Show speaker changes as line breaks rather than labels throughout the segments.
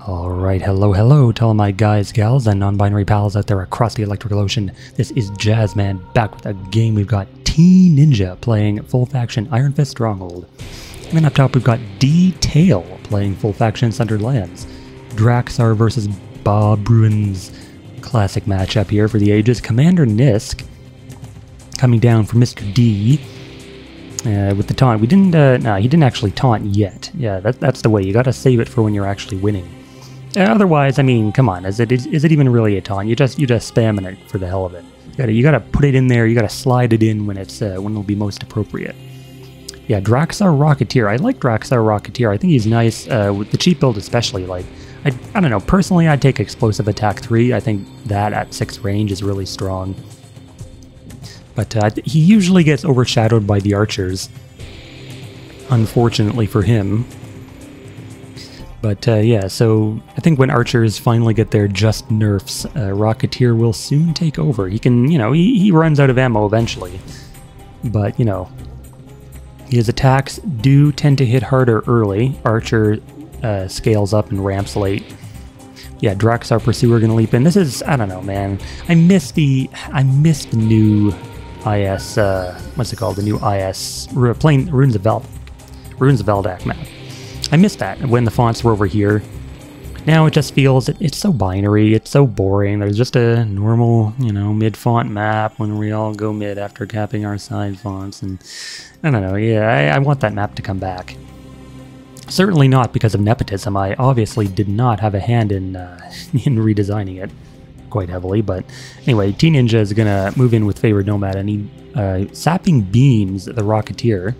Alright, hello to all my guys, gals, and non-binary pals out there across the electrical ocean. This is Jazzman, back with a game. We've got TeaNinja playing full faction Iron Fist Stronghold. And then up top we've got dTail playing full faction Sundered Lands. Draxar versus Bob Bruin's classic matchup here for the ages. Commander Nisk coming down for Mr. D. With the taunt. We didn't, no, he didn't actually taunt yet. Yeah, that's the way. You gotta save it for when you're actually winning. Otherwise, I mean, come on, is it even really a taunt? You're just spamming it for the hell of it. You gotta put it in there, you gotta slide it in when it'll be most appropriate. Yeah, Draxar Rocketeer. I like Draxar Rocketeer. I think he's nice, with the cheap build especially. Like, I don't know, personally I'd take Explosive Attack 3. I think that at 6 range is really strong. But he usually gets overshadowed by the archers, unfortunately for him. But yeah, so I think when archers finally get their just nerfs, Rocketeer will soon take over. He can, you know, he runs out of ammo eventually. But, you know, his attacks do tend to hit harder early. Archer scales up and ramps late. Yeah, Draxar Pursuer gonna leap in. This is, I don't know, man. I missed the new IS, what's it called? The new IS, playing Runes of Veldak map. I missed that when the fonts were over here. Now it just feels, it's so binary, it's so boring. There's just a normal, you know, mid-font map when we all go mid after capping our side fonts. And I don't know, yeah, I want that map to come back. Certainly not because of nepotism. I obviously did not have a hand in, in redesigning it quite heavily, but anyway, TeaNinja is gonna move in with Favored Nomad, and he sapping beams the Rocketeer,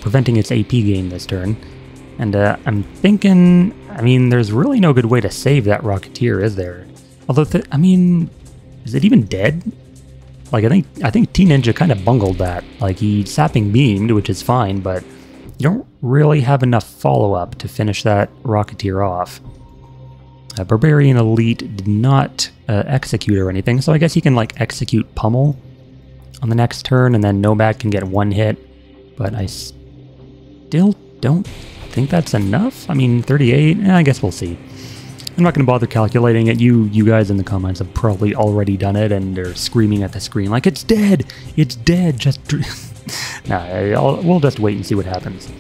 preventing its AP gain this turn. And I'm thinking, I mean, there's really no good way to save that Rocketeer, is there? Although, I mean, is it even dead? Like, I think TeaNinja kind of bungled that. Like, he sapping beamed, which is fine, but you don't really have enough follow-up to finish that Rocketeer off. Barbarian Elite did not execute or anything, so I guess he can, like, execute Pummel on the next turn, and then Nomad can get one hit, but I still don't think that's enough. I mean, 38, I guess we'll see. I'm not going to bother calculating it. You guys in the comments have probably already done it, and they're screaming at the screen like, it's dead! It's dead! Just... nah, we'll just wait and see what happens.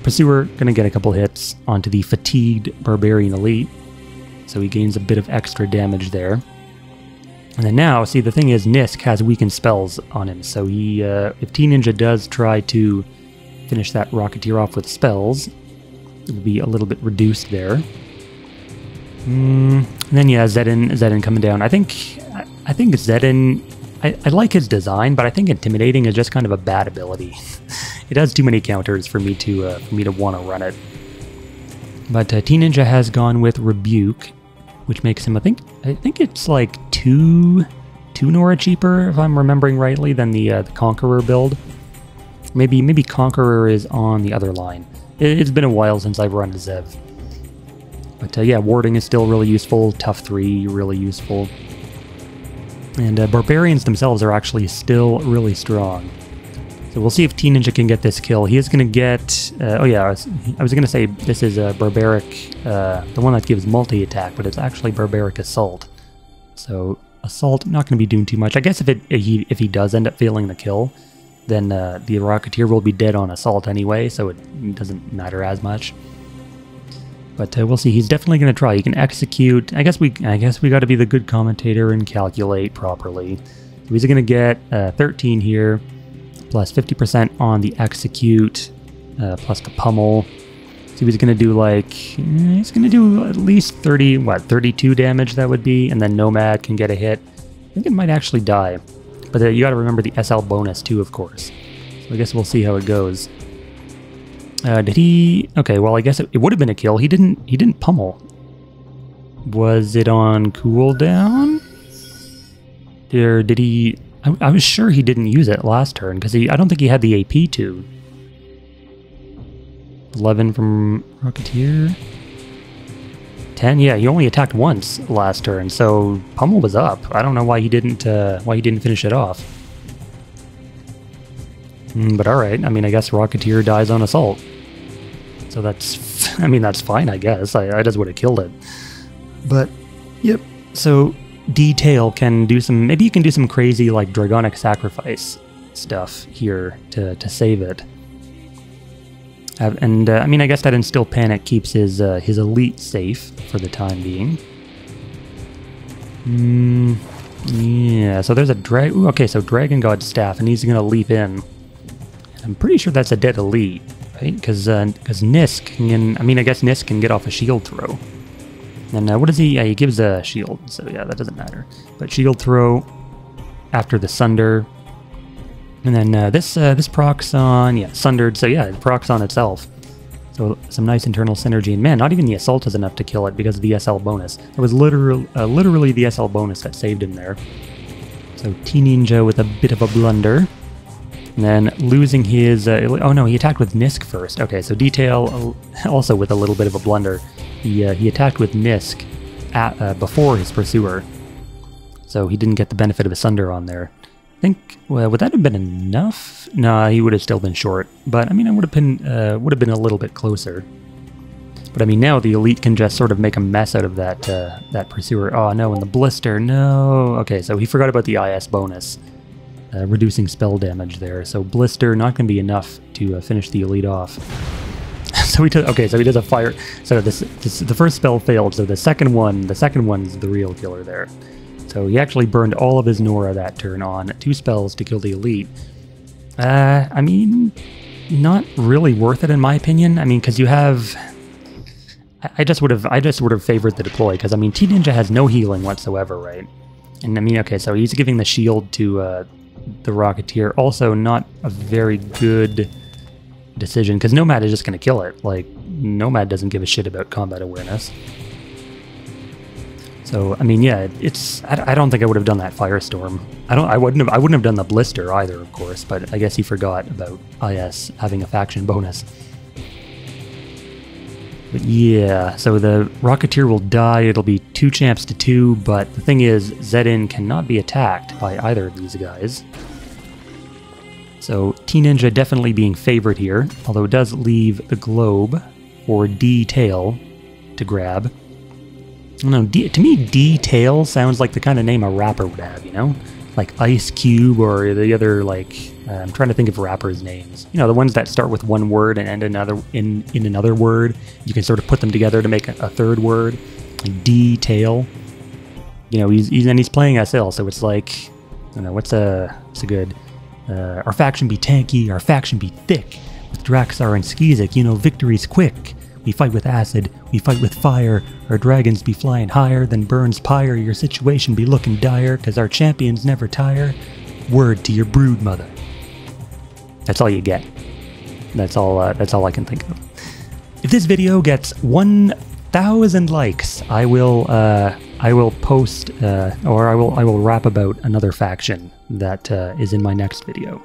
Pursuer going to get a couple hits onto the fatigued Barbarian Elite, so he gains a bit of extra damage there. And then now, see, the thing is, Nisk has weakened spells on him, so he, if TeaNinja does try to finish that Rocketeer off with spells, it'll be a little bit reduced there. And then yeah, Zedin coming down. I think Zedin, I like his design, but I think Intimidating is just kind of a bad ability. It has too many counters for me to want to run it. But TeaNinja has gone with Rebuke, which makes him, I think it's like two Nora cheaper, if I'm remembering rightly, than the Conqueror build. Maybe Conqueror is on the other line. It's been a while since I've run a Zev. But yeah, Warding is still really useful. Tough 3, really useful. And Barbarians themselves are actually still really strong. So we'll see if TeaNinja can get this kill. He is going to get... oh yeah, I was going to say this is a Barbaric... the one that gives multi-attack, but it's actually Barbaric Assault. So Assault, not going to be doing too much. I guess if he does end up failing the kill, then the Rocketeer will be dead on Assault anyway, so it doesn't matter as much. But we'll see. He's definitely going to try. He can execute. I guess we got to be the good commentator and calculate properly. So he's going to get 13 here, plus 50% on the execute, plus the pummel. So he's going to do like, he's going to do at least 32 damage that would be, and then Nomad can get a hit. I think it might actually die. But you got to remember the SL bonus too, of course. So I guess we'll see how it goes. Did he? Okay, well I guess it would have been a kill. He didn't pummel. Was it on cooldown? Or did he? I was sure he didn't use it last turn because I don't think he had the AP to. 11 from Rocketeer. 10. Yeah, he only attacked once last turn, so pummel was up. I don't know why he didn't finish it off. But all right. I mean, I guess Rocketeer dies on Assault. So that's I mean, that's fine, I guess. I just would have killed it. But, yep. So, dTail can do some... Maybe you can do some crazy, like, Dragonic Sacrifice stuff here to save it. I mean, I guess that Instill Panic keeps his elite safe for the time being. Yeah, so there's a okay, so Dragon God Staff, and he's gonna leap in. I'm pretty sure that's a dead elite, right? Because Nisk can... I mean, I guess Nisk can get off a shield throw. And what does he... Yeah, he gives a shield, so yeah, that doesn't matter. But shield throw after the Sunder. And then this procs on... Yeah, Sundered, so yeah, it procs on itself. So some nice internal synergy. And man, not even the Assault is enough to kill it because of the SL bonus. It was literally the SL bonus that saved him there. So TeaNinja with a bit of a blunder. And then losing his... oh no, he attacked with Nisk first. Okay, so dTail also with a little bit of a blunder. He attacked with Nisk before his Pursuer. So he didn't get the benefit of a Sunder on there. I think, well, would that have been enough? Nah, he would have still been short. But I mean, it would have been a little bit closer. But I mean, now the elite can just sort of make a mess out of that Pursuer. Oh no, and the Blister, no. Okay, so he forgot about the IS bonus, reducing spell damage there. So Blister not going to be enough to finish the elite off. So he does. Okay, so he does a fire. So the first spell failed. So the second one's the real killer there. So he actually burned all of his Nora that turn on 2 spells to kill the elite. I mean, not really worth it in my opinion. I mean, because you have... I just would have favored the deploy, because I mean, TeaNinja has no healing whatsoever, right? And I mean, okay, so he's giving the shield to the Rocketeer. Also, not a very good decision, because Nomad is just going to kill it. Like, Nomad doesn't give a shit about combat awareness. So I mean, yeah, it's... I don't think I would have done that Firestorm. I wouldn't have done the Blister either, of course. But I guess he forgot about IS having a faction bonus. But yeah, so the Rocketeer will die. It'll be 2 champs to 2. But the thing is, Zedin cannot be attacked by either of these guys. So TeaNinja definitely being favored here, although it does leave the globe for dTail to grab. I don't know, to me, dTail sounds like the kind of name a rapper would have, you know? Like Ice Cube or the other, like, I'm trying to think of rappers' names. You know, the ones that start with one word and end in another word. You can sort of put them together to make a third word. Like dTail. You know, he's playing SL, so it's like, I don't know, what's a good... our faction be tanky, our faction be thick. With Draxar and Skizik, you know, victory's quick. We fight with acid, we fight with fire, our dragons be flying higher than Burns' pyre, your situation be looking dire, cause our champions never tire. Word to your brood mother. That's all you get. That's all I can think of. If this video gets 1,000 likes, I will post, or I will rap about another faction that is in my next video.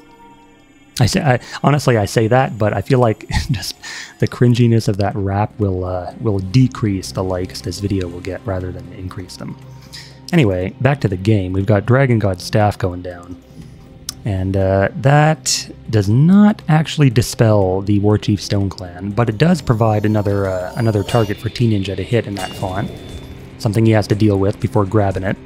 Honestly, I say that, but I feel like just the cringiness of that rap will decrease the likes this video will get rather than increase them. Anyway, back to the game. We've got Dragon God Staff going down. And that does not actually dispel the Warchief Stone Clan, but it does provide another target for TeaNinja to hit in that font. Something he has to deal with before grabbing it.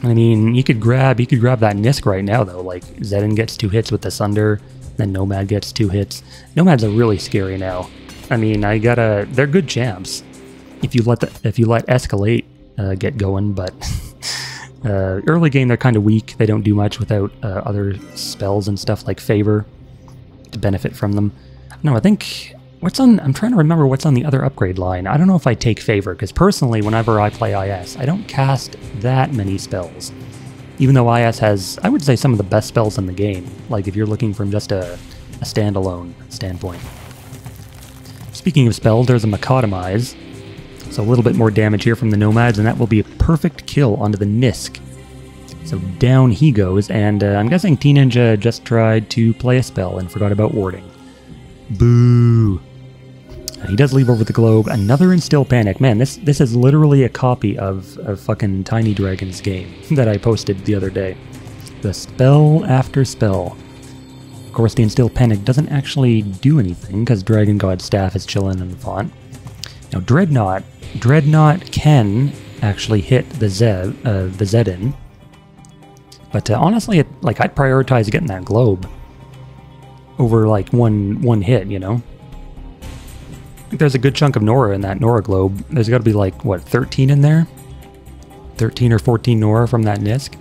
I mean, you could grab that Nisk right now, though. Like, Zedin gets 2 hits with the Sunder, then Nomad gets 2 hits. Nomads are really scary now. I mean, they're good champs if you let Escalate get going, but early game they're kind of weak. They don't do much without other spells and stuff like Favor to benefit from them. No, I think... I'm trying to remember what's on the other upgrade line. I don't know if I take Favor, because personally, whenever I play IS, I don't cast that many spells. Even though IS has, I would say, some of the best spells in the game, like if you're looking from just a standalone standpoint. Speaking of spells, there's a Macadamize. So a little bit more damage here from the Nomads, and that will be a perfect kill onto the Nisk. So down he goes, and I'm guessing TeaNinja just tried to play a spell and forgot about warding. Boo! He does leave over the globe. Another Instill Panic. Man, this is literally a copy of fucking Tiny Dragon's game that I posted the other day. The spell after spell. Of course, the Instill Panic doesn't actually do anything, because Dragon God Staff is chilling in the font. Now Dreadnought can actually hit the Zedin, but honestly, I'd prioritize getting that globe over like one hit, you know. I think there's a good chunk of Nora in that Nora globe. There's got to be like what, 13 in there, 13 or 14 Nora from that Nisk.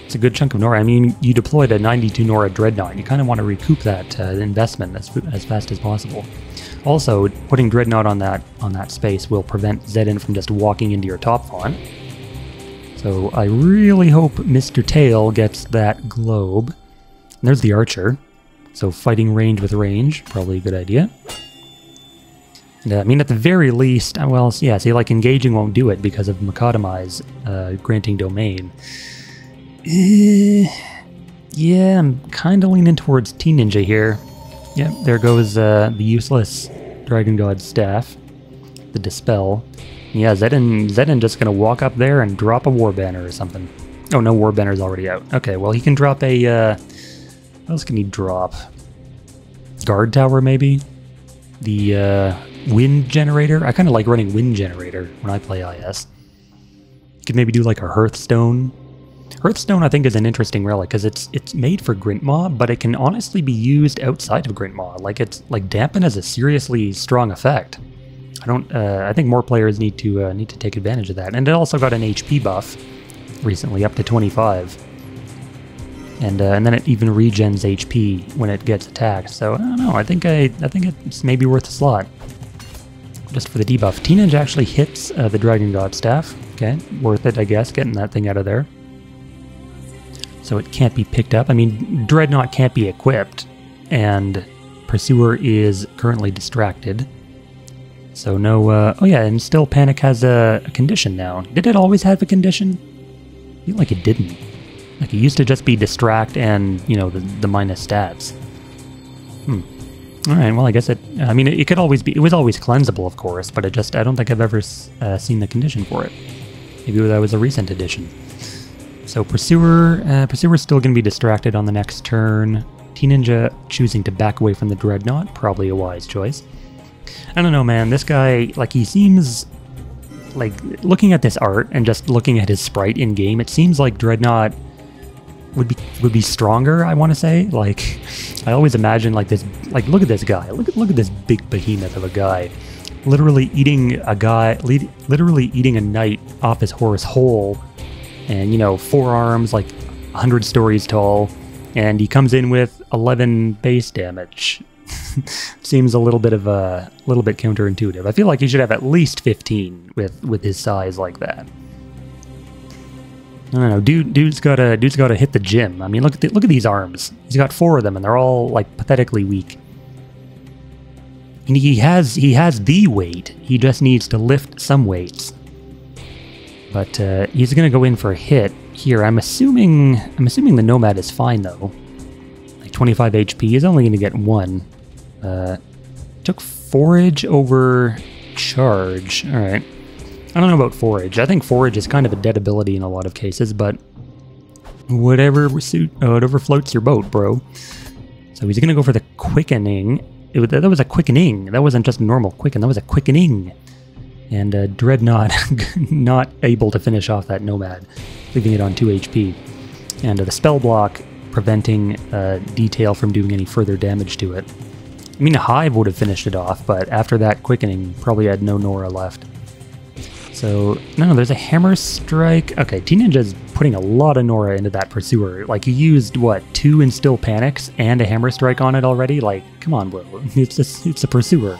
It's a good chunk of Nora. I mean, you deployed a 92 Nora Dreadnought. You kind of want to recoup that investment as fast as possible. Also, putting Dreadnought on that space will prevent Zedin from just walking into your top font. So I really hope Mr. Tail gets that globe. And there's the Archer. So fighting range with range, probably a good idea. And, I mean, at the very least, well, yeah, see, like engaging won't do it because of Macadamize granting domain. Yeah, I'm kind of leaning towards TeaNinja here. Yep, there goes the useless Dragon God staff, the Dispel. Yeah, Zedin just gonna walk up there and drop a War Banner or something. Oh no, War Banner's already out. Okay, well he can drop a, what else can he drop? Guard Tower maybe? The Wind Generator? I kind of like running Wind Generator when I play IS. You could maybe do like a Hearthstone. Hearthstone, I think, is an interesting relic because it's made for Grintmaw, but it can honestly be used outside of Grintmaw. Like it's like Dampen has a seriously strong effect. I think more players need to take advantage of that. And it also got an HP buff recently, up to 25. And then it even regens HP when it gets attacked. So I don't know. I think it's maybe worth a slot just for the debuff. TeaNinja actually hits the Dragon God staff. Okay, worth it, I guess, getting that thing out of there. So it can't be picked up. I mean, Dreadnought can't be equipped, and Pursuer is currently distracted. So no, oh yeah, and still Panic has a condition now. Did it always have a condition? I feel like it didn't. Like it used to just be distract and, you know, the minus stats. Alright, well I guess I mean, it could always be, it was always cleansable of course, but I don't think I've ever seen the condition for it. Maybe that was a recent addition. So Pursuer's still going to be distracted on the next turn. TeaNinja choosing to back away from the Dreadnought, probably a wise choice. I don't know, man. This guy, like, he seems like, looking at this art and just looking at his sprite in game, it seems like Dreadnought would be stronger. I want to say, like, I always imagine like this. Like, look at this guy. Look at this big behemoth of a guy, literally eating a knight off his horse whole. And, you know, 4 arms, like 100 stories tall, and he comes in with 11 base damage. Seems a little bit counterintuitive. I feel like he should have at least 15 with his size like that. I don't know, dude's gotta hit the gym. I mean, look at these arms. He's got 4 of them, and they're all like pathetically weak. And he has the weight. He just needs to lift some weights. But he's gonna go in for a hit here. I'm assuming the Nomad is fine though. Like 25 HP. He's only gonna get 1. Took Forage over Charge. All right. I don't know about Forage. I think Forage is kind of a dead ability in a lot of cases, but whatever floats your boat, bro. So he's gonna go for the Quickening. That was a Quickening. That wasn't just a normal Quicken. That was a Quickening. And Dreadnought not able to finish off that Nomad, leaving it on 2 HP. And the spell block preventing dTail from doing any further damage to it. I mean, Hive would have finished it off, but after that Quickening, probably had no Nora left. So, no, there's a Hammer Strike. Okay, TeaNinja's putting a lot of Nora into that Pursuer. Like, he used, what, 2 Instill Panics and a Hammer Strike on it already? Like, come on, bro. It's a Pursuer.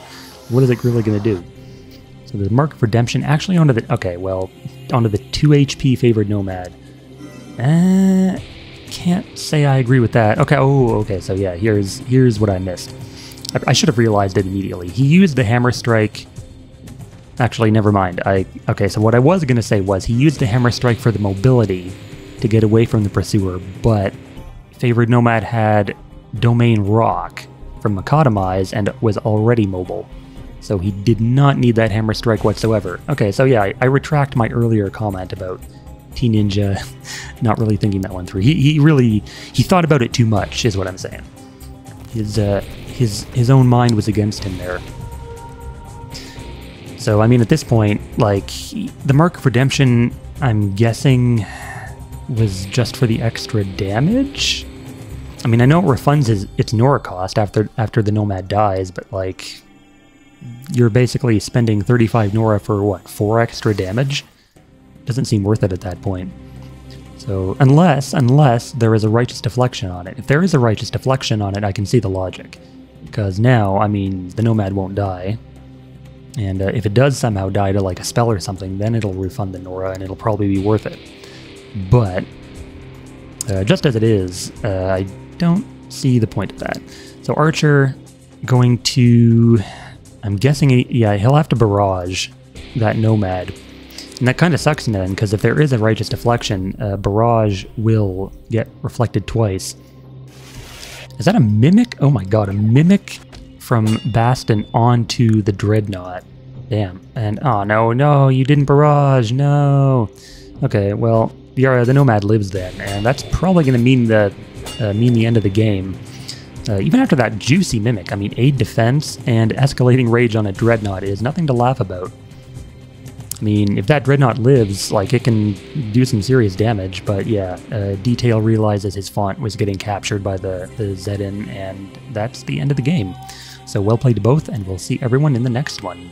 What is it really going to do? So the Mark of Redemption actually onto the 2 HP favored Nomad. Can't say I agree with that. Okay, okay, so yeah, here's what I missed. I should have realized it immediately. He used the Hammer Strike. Actually, never mind. Okay, so what I was going to say was he used the Hammer Strike for the mobility to get away from the Pursuer, but favored Nomad had Domain Rock from Macadamize and was already mobile. So he did not need that Hammer Strike whatsoever. Okay, so yeah, I retract my earlier comment about TeaNinja not really thinking that one through. He thought about it too much, is what I'm saying. His own mind was against him there. So, I mean, at this point, like, the Mark of Redemption, I'm guessing, was just for the extra damage? I mean, I know it refunds its Nora cost after the Nomad dies, but, like, you're basically spending 35 Nora for, what, 4 extra damage? Doesn't seem worth it at that point. So, unless there is a Righteous Deflection on it. If there is a Righteous Deflection on it, I can see the logic. Because now, I mean, the Nomad won't die. And if it does somehow die to, like, a spell or something, then it'll refund the Nora, and it'll probably be worth it. But, just as it is, I don't see the point of that. So Archer going to... I'm guessing, yeah, he'll have to barrage that Nomad. And that kind of sucks then, because if there is a Righteous Deflection, barrage will get reflected twice. Is that a Mimic? Oh my god, a Mimic from Bastion onto the Dreadnought. Damn. And, oh no, you didn't barrage, no. Okay, well, the Nomad lives then, and that's probably going to mean the end of the game. Even after that juicy Mimic, I mean, 8 defense and escalating rage on a Dreadnought is nothing to laugh about. I mean, if that Dreadnought lives, like, it can do some serious damage, but yeah, dTail realizes his font was getting captured by the Zedin, and that's the end of the game. So well played to both, and we'll see everyone in the next one.